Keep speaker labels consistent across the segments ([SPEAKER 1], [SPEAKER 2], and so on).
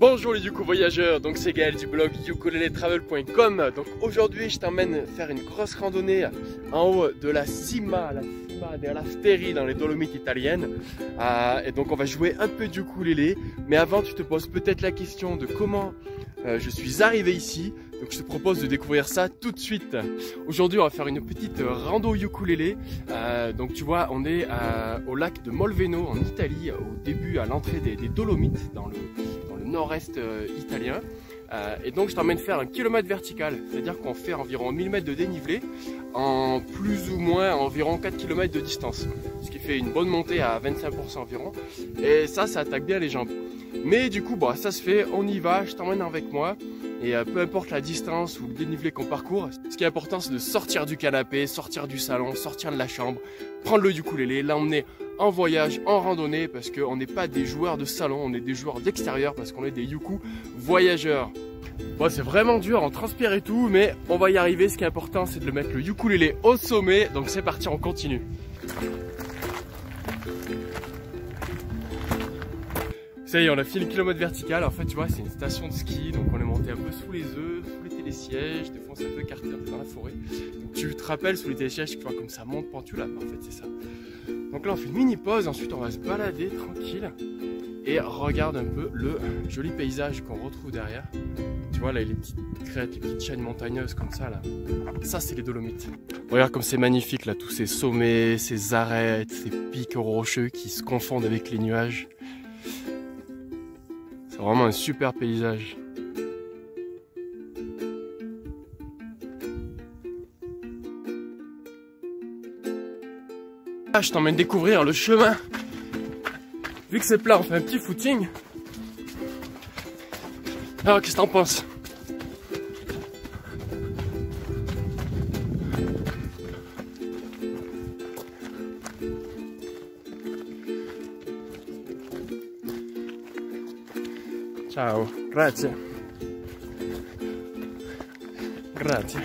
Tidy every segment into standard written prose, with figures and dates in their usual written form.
[SPEAKER 1] Bonjour les Yuku voyageurs, donc c'est Gaël du blog ukuleletravel.com. Donc aujourd'hui je t'emmène faire une grosse randonnée en haut de la Cima della Steri dans les Dolomites italiennes. Et donc on va jouer un peu du ukulélé. Mais avant tu te poses peut-être la question de comment je suis arrivé ici. Donc je te propose de découvrir ça tout de suite. Aujourd'hui on va faire une petite rando ukulélé. Donc tu vois on est au lac de Molveno en Italie, au début à l'entrée des Dolomites dans le nord-est italien. Et donc je t'emmène faire un kilomètre vertical, c'est-à-dire qu'on fait environ 1000 mètres de dénivelé en plus ou moins environ 4 km de distance, ce qui fait une bonne montée à 25% environ, et ça attaque bien les jambes. Mais du coup ça se fait, on y va, je t'emmène avec moi, et peu importe la distance ou le dénivelé qu'on parcourt, ce qui est important c'est de sortir du canapé, sortir du salon, sortir de la chambre, prendre le ukulélé, l'emmener en voyage, en randonnée, parce qu'on n'est pas des joueurs de salon, on est des joueurs d'extérieur, parce qu'on est des yuku voyageurs. Bon, c'est vraiment dur, on transpire et tout, mais on va y arriver. Ce qui est important, c'est de le mettre le ukulélé au sommet. Donc c'est parti, on continue. Ça y est, on a fini le kilomètre vertical. En fait, tu vois, c'est une station de ski, donc on est monté un peu sous les œufs, sous les télésièges. Des fois, on s'est un peu écarté dans la forêt. Donc tu te rappelles, sous les télésièges, tu vois, comme ça monte pentu là. En fait, c'est ça. Donc là, on fait une mini pause. Ensuite, on va se balader tranquille et regarde un peu le joli paysage qu'on retrouve derrière. Tu vois, là, les petites crêtes, les petites chaînes montagneuses comme ça, là. Ça, c'est les Dolomites. Regarde comme c'est magnifique, là, tous ces sommets, ces arêtes, ces pics rocheux qui se confondent avec les nuages. C'est vraiment un super paysage. Ah, je t'emmène découvrir le chemin. Vu que c'est plat, on fait un petit footing. Alors, qu'est-ce que t'en penses? Ciao, grazie. Grazie.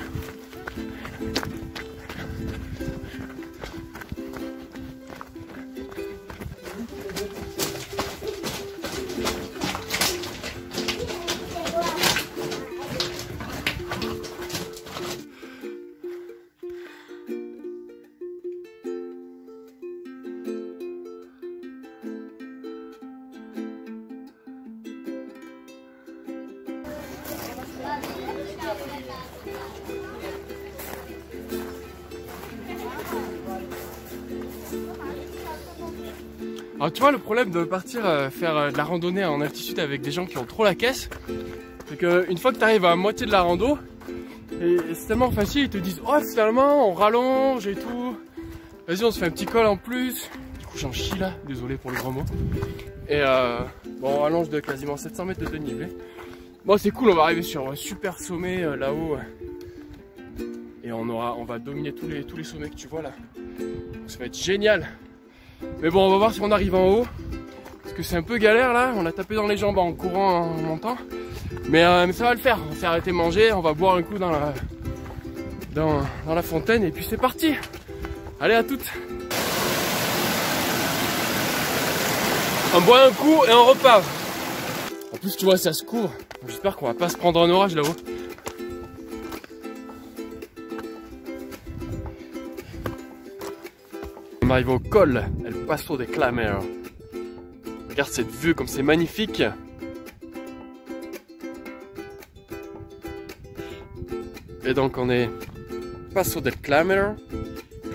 [SPEAKER 1] Alors tu vois, le problème de partir faire de la randonnée en altitude avec des gens qui ont trop la caisse, c'est qu'une fois que tu arrives à la moitié de la rando, et c'est tellement facile, ils te disent oh finalement on rallonge et tout, vas-y on se fait un petit col en plus. Du coup j'en chie là, désolé pour le grand mot. Et bon, on rallonge de quasiment 700 mètres de dénivelé. Bon c'est cool, on va arriver sur un super sommet là-haut. Et on va dominer tous les sommets que tu vois là. Donc, ça va être génial. Mais bon, on va voir si on arrive en haut. Parce que c'est un peu galère là. On a tapé dans les jambes en courant, en montant. Mais ça va le faire. On s'est arrêté manger. On va boire un coup dans la fontaine. Et puis c'est parti. Allez, à toutes. On boit un coup et on repart. En plus, tu vois, ça se couvre. J'espère qu'on va pas se prendre un orage là-haut. On arrive au col, El Paso de Clamero. Regarde cette vue comme c'est magnifique. Et donc on est Paso del Clamero,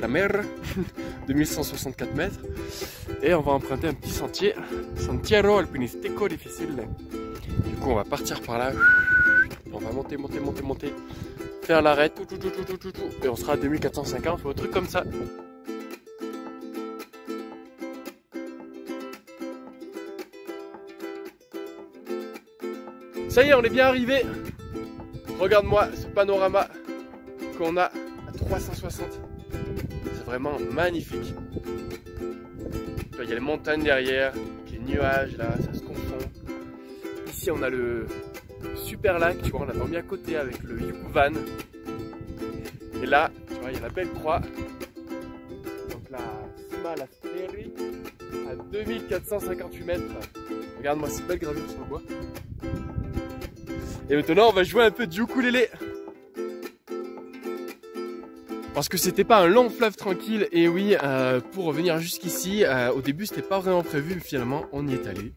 [SPEAKER 1] de 1164 mètres. Et on va emprunter un petit sentier, Sentiero Alpinistico Difficile. Du coup on va partir par là. On va monter, faire l'arrêt, et on sera à 2450 ou un truc comme ça. Ça y est, on est bien arrivé. Regarde-moi ce panorama qu'on a à 360. C'est vraiment magnifique. Il y a les montagnes derrière, les nuages là, ça se confond. Ici on a le super lac, tu vois, on l'a dormi à côté avec le Yuku Van. Et là, tu vois, il y a la belle croix. Donc la Cima della Steri à 2458 mètres. Regarde-moi ces belles gravures sur le bois. Et maintenant on va jouer un peu de ukulélé. Parce que c'était pas un long fleuve tranquille, et oui, pour revenir jusqu'ici, au début c'était pas vraiment prévu, mais finalement on y est allé.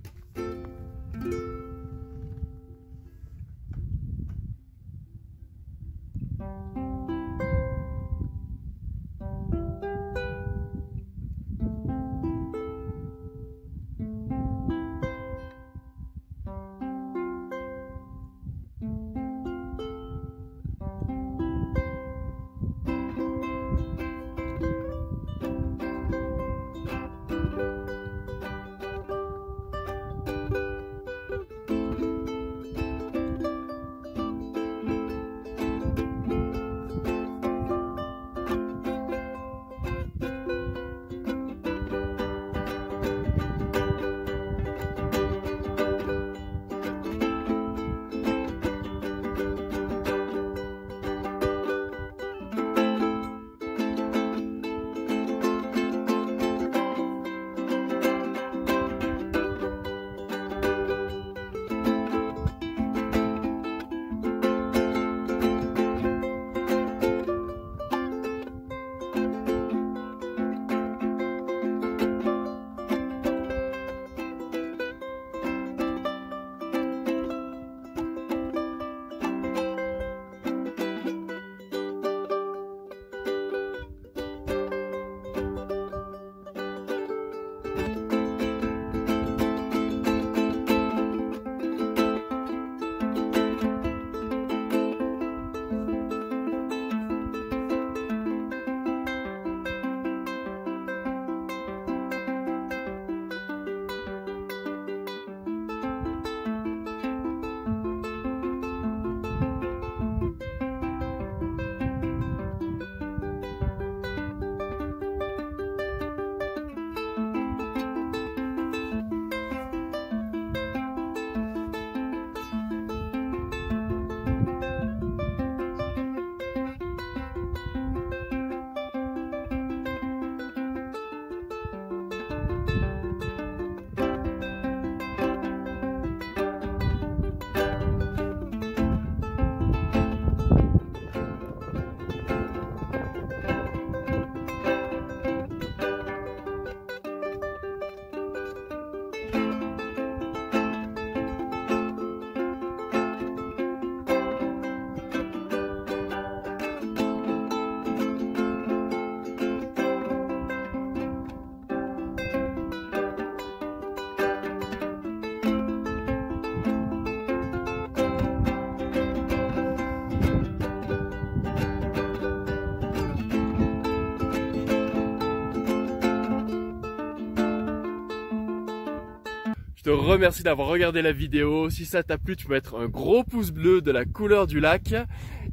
[SPEAKER 1] Je te remercie d'avoir regardé la vidéo. Si ça t'a plu, tu peux mettre un gros pouce bleu de la couleur du lac.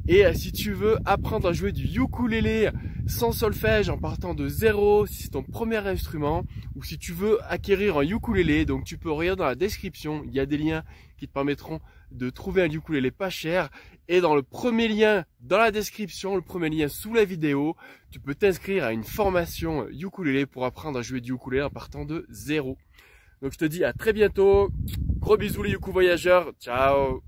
[SPEAKER 1] Et si tu veux apprendre à jouer du ukulélé sans solfège en partant de zéro, si c'est ton premier instrument, ou si tu veux acquérir un ukulélé, donc tu peux regarder dans la description, il y a des liens qui te permettront de trouver un ukulélé pas cher. Et dans le premier lien dans la description, le premier lien sous la vidéo, tu peux t'inscrire à une formation ukulélé pour apprendre à jouer du ukulélé en partant de zéro. Donc je te dis à très bientôt. Gros bisous les uku voyageurs. Ciao.